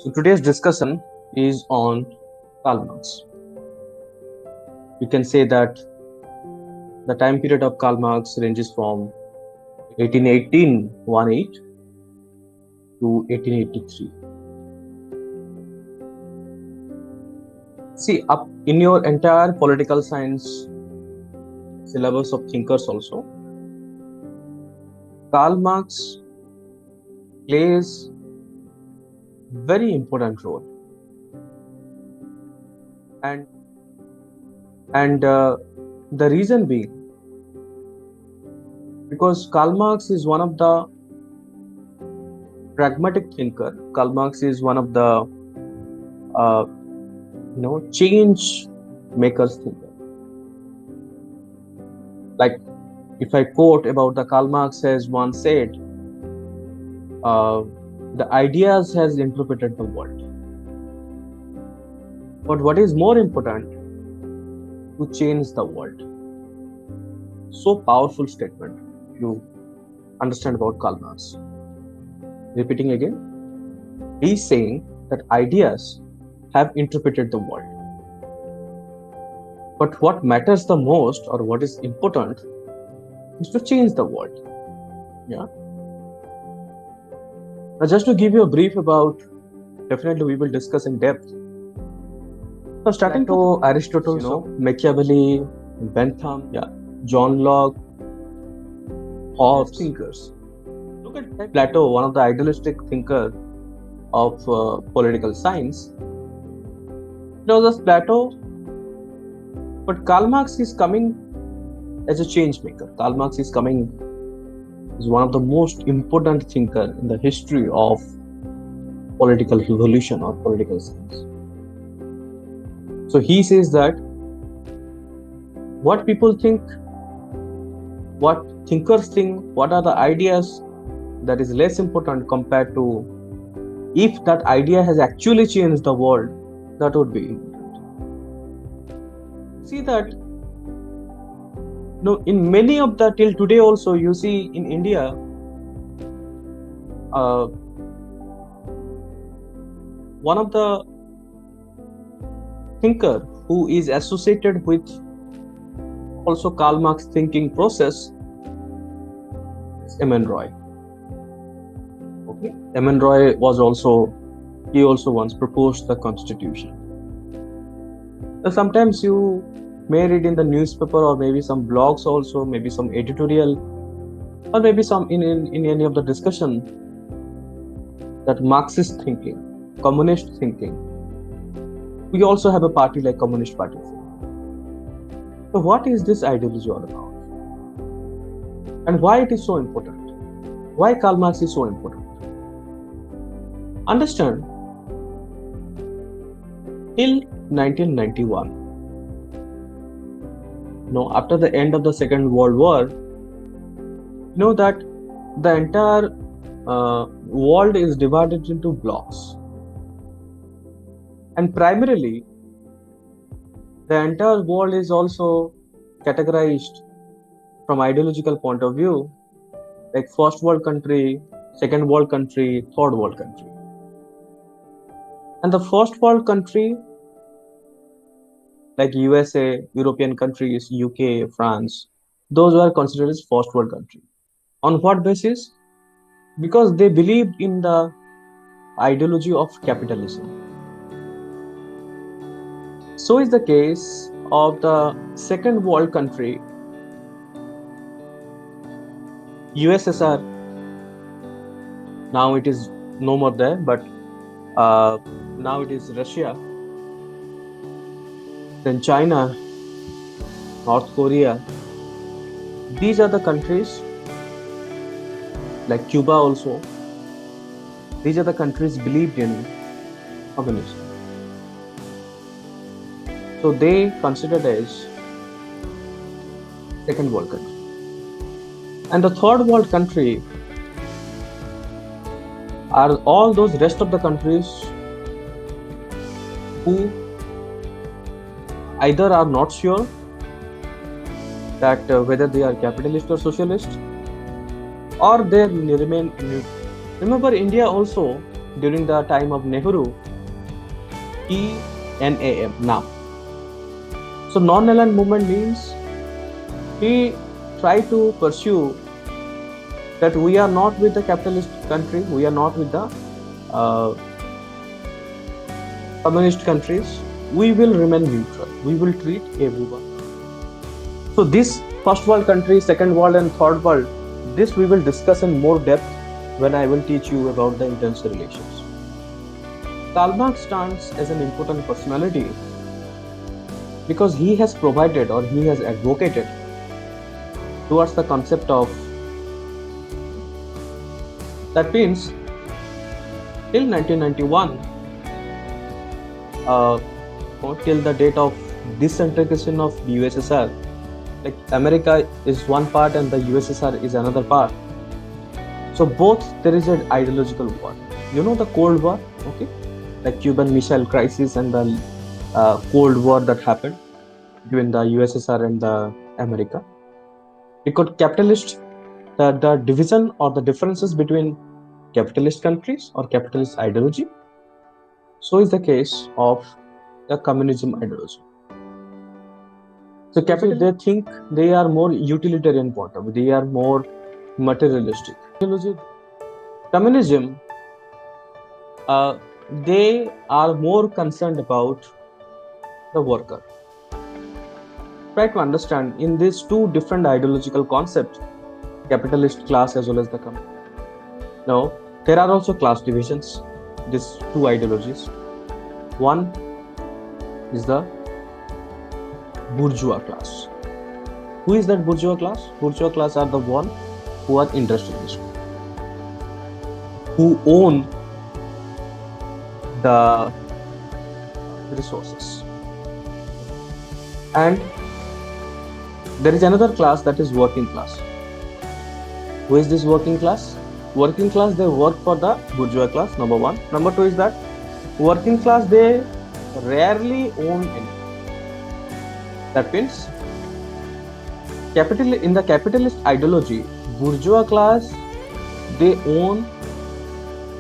So today's discussion is on Karl Marx. You can say that the time period of Karl Marx ranges from 1818 to 1883. See, up in your entire political science syllabus of thinkers also, Karl Marx plays very important role, and the reason being because Karl Marx is one of the pragmatic thinker. Karl Marx is one of the change makers thinker. Like, if I quote about the Karl Marx has once said, the ideas has interpreted the world. But what is more important, to change the world. So powerful statement. You understand about Karl Marx. Repeating again, he's saying that ideas have interpreted the world. But what matters the most, or what is important, is to change the world. Yeah. Now, just to give you a brief about, definitely we will discuss in depth. So starting to Aristotle, Machiavelli, Bentham, John Locke, Hobbes, thinkers. Look at Plato, one of the idealistic thinker of political science. It was just Plato, but Karl Marx is coming as a change maker. Karl Marx is coming as one of the most important thinker in the history of political revolution or political science. So he says that what people think, what thinkers think, what are the ideas, that is less important compared to if that idea has actually changed the world, that would be important. See that in many of the, till today also, you see in India, one of the thinker who is associated with also Karl Marx thinking process is M.N. Roy. Okay, M.N. Roy was also once proposed the constitution. So sometimes you may read in the newspaper or maybe some blogs also, maybe some editorial, or maybe some in any of the discussion, that Marxist thinking, communist thinking. We also have a party like Communist Party. So what is this ideology all about? And why it is so important? Why Karl Marx is so important? Understand, till 1991, after the end of the Second World War, that the entire world is divided into blocks. And primarily, the entire world is also categorized from ideological point of view, like first world country, second world country, third world country. And the first world country, like USA, European countries, UK, France, those were considered as first world country. On what basis? Because they believed in the ideology of capitalism. So is the case of the second world country, USSR. Now it is no more there, but now it is Russia, then China, North Korea. These are the countries, like Cuba also. These are the countries believed in communism. So they considered as second world country. And the third world country are all those rest of the countries who either are not sure that whether they are capitalist or socialist, or they remain. Remember, India also during the time of Nehru, TNAM, NAM. So non-aligned movement means he tried to pursue that we are not with the capitalist country, we are not with the communist countries, we will remain neutral, we will treat everyone. So this first world country, second world and third world, this we will discuss in more depth when I will teach you about the international relations. Karl Marx stands as an important personality because he has provided or he has advocated towards the concept of, that means till 1991, or till the date of disintegration of the USSR, like America is one part and the USSR is another part. So both there is an ideological war. You know the Cold War, okay? Like Cuban Missile Crisis and the Cold War that happened between the USSR and the America. Because capitalist, the division or the differences between capitalist countries or capitalist ideology, so is the case of the communism ideology. So capital, they think they are more utilitarian point of view, they are more materialistic. Communism, they are more concerned about the worker. Try to understand in these two different ideological concepts, capitalist class as well as the communist. Now, there are also class divisions, these two ideologies. One is the bourgeois class. Who is that bourgeois class? Bourgeois class are the one who are industrialists, who own the resources. And there is another class, that is working class. Who is this working class? Working class, they work for the bourgeois class, number one. Number two is that working class, they rarely own anything. That means in the capitalist ideology, bourgeois class, they own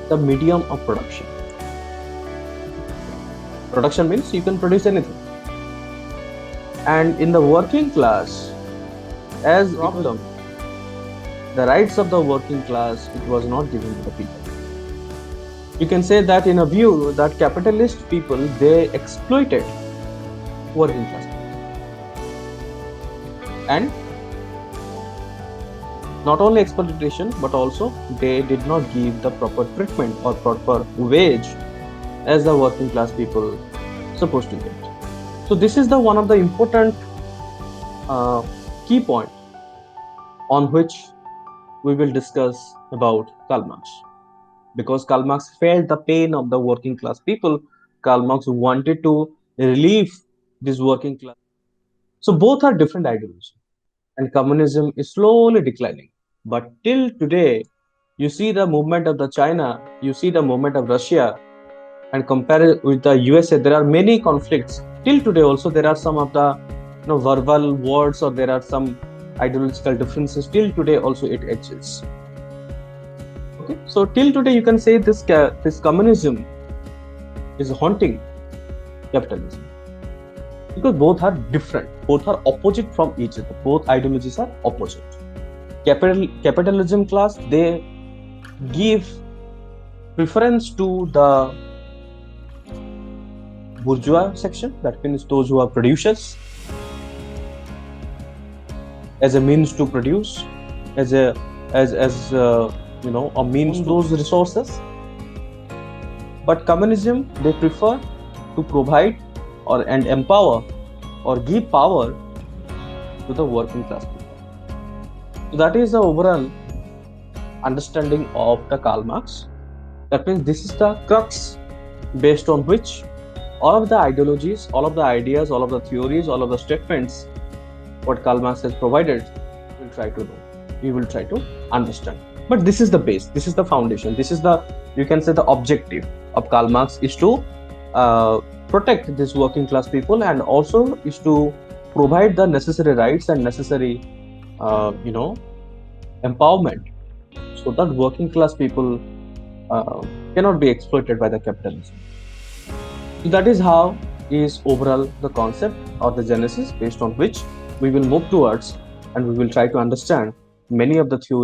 the medium of production. Production means you can produce anything. And in the working class, as problem, the rights of the working class, it was not given to the people. You can say that in a view that capitalist people, they exploited working class people. And not only exploitation, but also they did not give the proper treatment or proper wage as the working class people supposed to get. So this is the one of the important key point on which we will discuss about Karl Marx. Because Karl Marx felt the pain of the working class people, Karl Marx wanted to relieve this working class. So both are different ideologies, and communism is slowly declining. But till today, you see the movement of the China, you see the movement of Russia, and compare it with the USA, there are many conflicts. Till today also, there are some of the verbal words, or there are some ideological differences. Till today also it exists. Okay, so till today you can say this communism is haunting capitalism, because both are different, both are opposite from each other, both ideologies are opposite. Capitalism class, they give preference to the bourgeois section, that means those who are producers, as a means to produce, as a means to those resources. But communism, they prefer to provide and empower or give power to the working class people. So that is the overall understanding of the Karl Marx. That means this is the crux based on which all of the ideologies, all of the ideas, all of the theories, all of the statements, what Karl Marx has provided, we will try to know. We will try to understand. But this is the base, this is the foundation, this is the, you can say, the objective of Karl Marx is to protect these working class people, and also is to provide the necessary rights and necessary empowerment, so that working class people cannot be exploited by the capitalism. So that is how is overall the concept or the genesis based on which we will move towards, and we will try to understand many of the theories